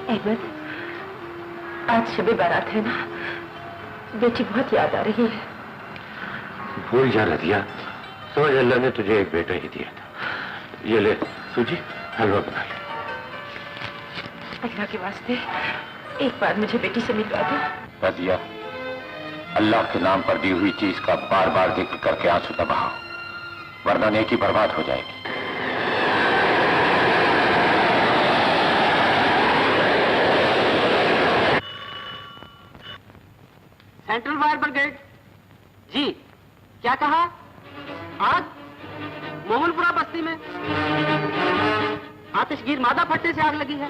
अहमद, आज शब बारात है ना, बेटी बहुत याद आ रही है। भूल जा रदिया, समझ अल्लाह ने तुझे एक बेटा ही दिया था। ये ले सूजी, हलवा बना ले। अल्लाह के वास्ते एक बार मुझे बेटी से मिलवा दो। रदिया, अल्लाह के नाम पर दी हुई चीज का बार बार जिक्र करके आंसू न बहाओ, वरना नेकी बर्बाद हो जाएगी। सेंट्रल फायर ब्रिगेड जी, क्या कहा? आज मोहनपुरा बस्ती में आतिशगीर मादा फट्टे से आग लगी है।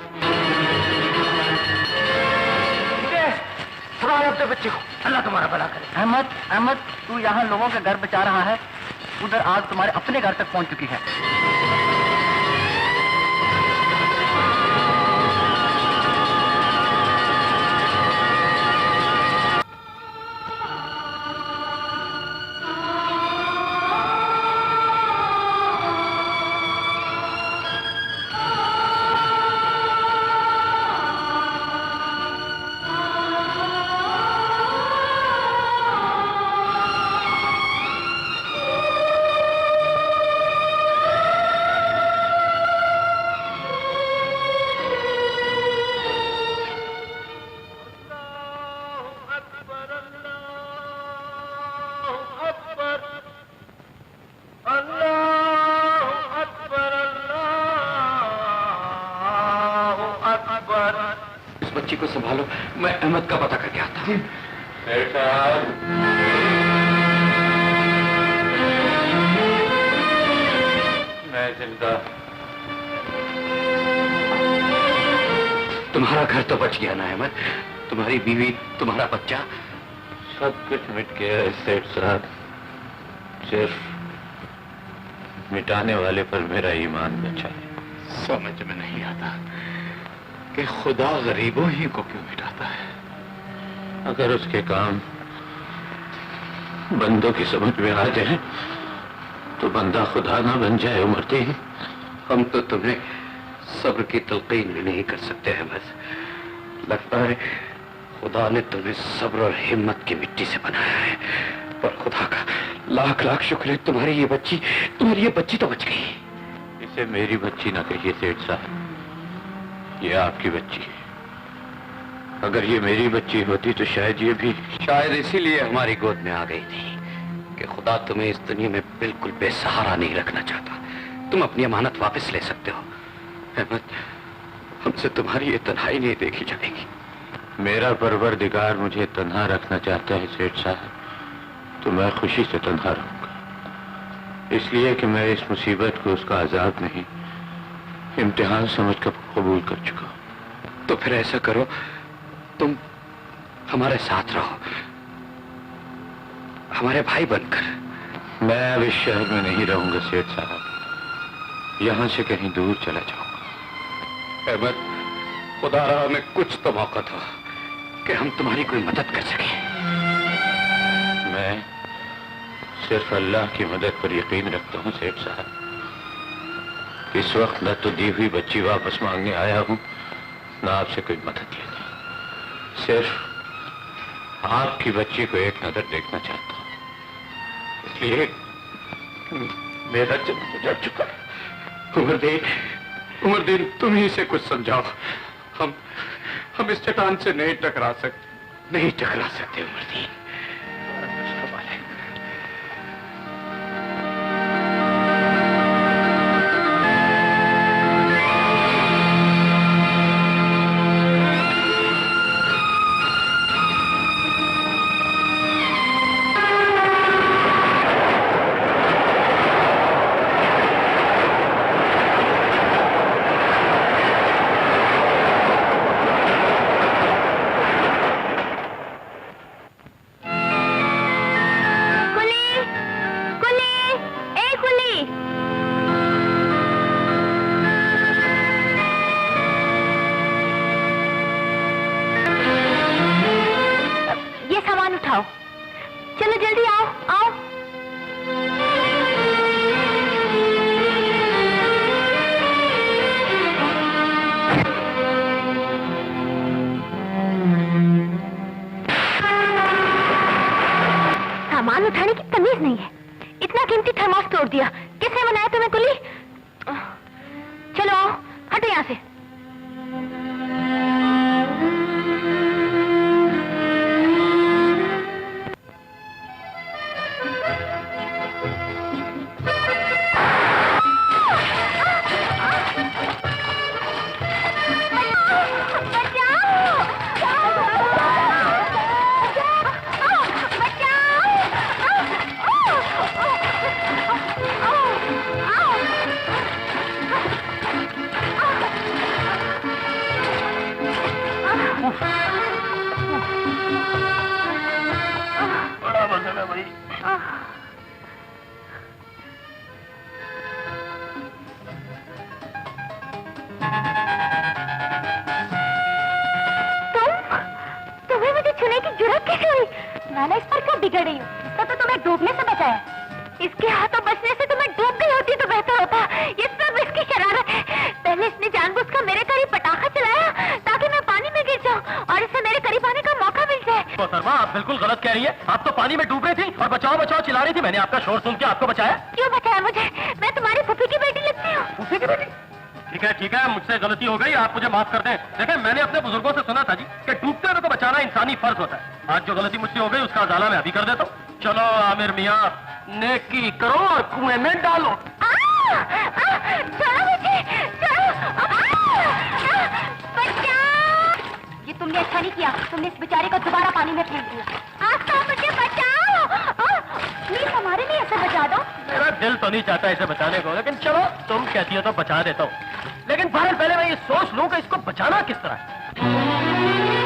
अपने बच्चे को, अल्लाह तुम्हारा भला करे। अहमद, अहमद, तू यहाँ लोगों के घर बचा रहा है, उधर आग तुम्हारे अपने घर तक पहुंच चुकी है। बच्ची को संभालो, मैं अहमद का पता करके आता हूँ। मैं जिंदा। तुम्हारा घर तो बच गया ना अहमद, तुम्हारी बीवी, तुम्हारा बच्चा, सब कुछ मिट गया है सेठ साहब। सिर्फ मिटाने वाले पर मेरा ईमान बचा है। समझ में नहीं आता कि खुदा गरीबों ही को क्यों मिटाता है। अगर उसके काम बंदों की समझ में आ जाए तो बंदा खुदा ना बन जाए। उमरदीन, हम तो तुम्हें सब्र की तलकीन भी नहीं कर सकते हैं। बस लगता है खुदा ने तुम्हें सब्र और हिम्मत की मिट्टी से बनाया है। पर खुदा का लाख लाख शुक्र है, तुम्हारी ये बच्ची तो बच गई। इसे मेरी बच्ची ना कहिए सेठ साहब, ये आपकी बच्ची है। अगर ये मेरी बच्ची होती तो शायद इसीलिए हमारी गोद में आ गई थी कि खुदा तुम्हें इस दुनिया में बिल्कुल बेसहारा नहीं रखना चाहता। तुम अपनी अमानत वापस ले सकते हो। अहमद, हमसे तुम्हारी ये तन्हाई नहीं देखी जाएगी। मेरा परवरदिगार मुझे तन्हा रखना चाहता है सेठ साहब, तो मैं खुशी से तन्हा रहूंगा, इसलिए कि मैं इस मुसीबत को उसका अजाब नहीं, इम्तिहान समझकर कबूल कर चुका। तो फिर ऐसा करो, तुम हमारे साथ रहो, हमारे भाई बनकर। मैं अब इस शहर में नहीं रहूंगा सेठ साहब, यहां से कहीं दूर चला जाऊंगा। अहमद, खुदा रहा हमें कुछ तो मौका दो कि हम तुम्हारी कोई मदद कर सके। मैं सिर्फ अल्लाह की मदद पर यकीन रखता हूं सेठ साहब। इस वक्त न तो दी हुई बच्ची वापस मांगने आया हूं, न आपसे कोई मदद लेने। सिर्फ आपकी बच्ची को एक नजर देखना चाहता हूं, इसलिए मेरा जन्म गुजर चुका है। उमरदीन, तुम ही से कुछ समझाओ। हम इस चट्टान से नहीं टकरा सकते उमरदीन। चीज नहीं है। इतना कीमती थर्मोस तोड़ दिया। किसने बनाया तुम्हें कुली? चलो हटो यहाँ से। बड़ा मजा है भाई। तुम्हें मुझे छूने की जुर्रत कैसे हुई? मैंने इस पर क्यों बिगड़ रही हूँ? इसका तो तुम्हें डूबने से बचाया। इसके हाथों बचने से तुम्हें डूब गई होती तो बेहतर होता। ये सब इसकी शरारत है। पहले इसने जानबूझकर मेरे करीब पटाखा चलाया ताकि मैं पानी में गिर जाऊं और इससे मेरे करीब आने का मौका मिल जाए। मोहतरमा, आप बिल्कुल गलत कह रही है। आप तो पानी में डूब रही थी और बचाओ बचाओ चिल्ला रही थी। मैंने आपका शोर सुन के आपको बचाया। क्यों बचाया मुझे? मैं तुम्हारी फूफी की बेटी लगती हूँ। फूफी की बेटी? ठीक है, मुझसे गलती हो गई, आप मुझे माफ कर दें। देखिए, मैंने अपने बुजुर्गों से सुना था जी कि डूबते हुए को बचाना इंसानी फर्ज होता है। आज जो गलती मुझसे हो गई उसका अजाला मैं अभी कर देता हूँ। चलो आमिर मियाँ, नेकी करो और कुएं में डालो। छोड़ो मुझे, छोड़ो। ये तुमने अच्छा नहीं किया। तुमने इस बेचारे को दोबारा पानी में फेंक दिया। आस्था, मुझे बचाओ। प्लीज हमारे लिए ऐसे बचा दो। मेरा दिल तो नहीं चाहता इसे बचाने को, लेकिन चलो तुम कहती हो तो बचा देता हूँ। लेकिन पहले मैं ये सोच लूं कि इसको बचाना किस तरह है।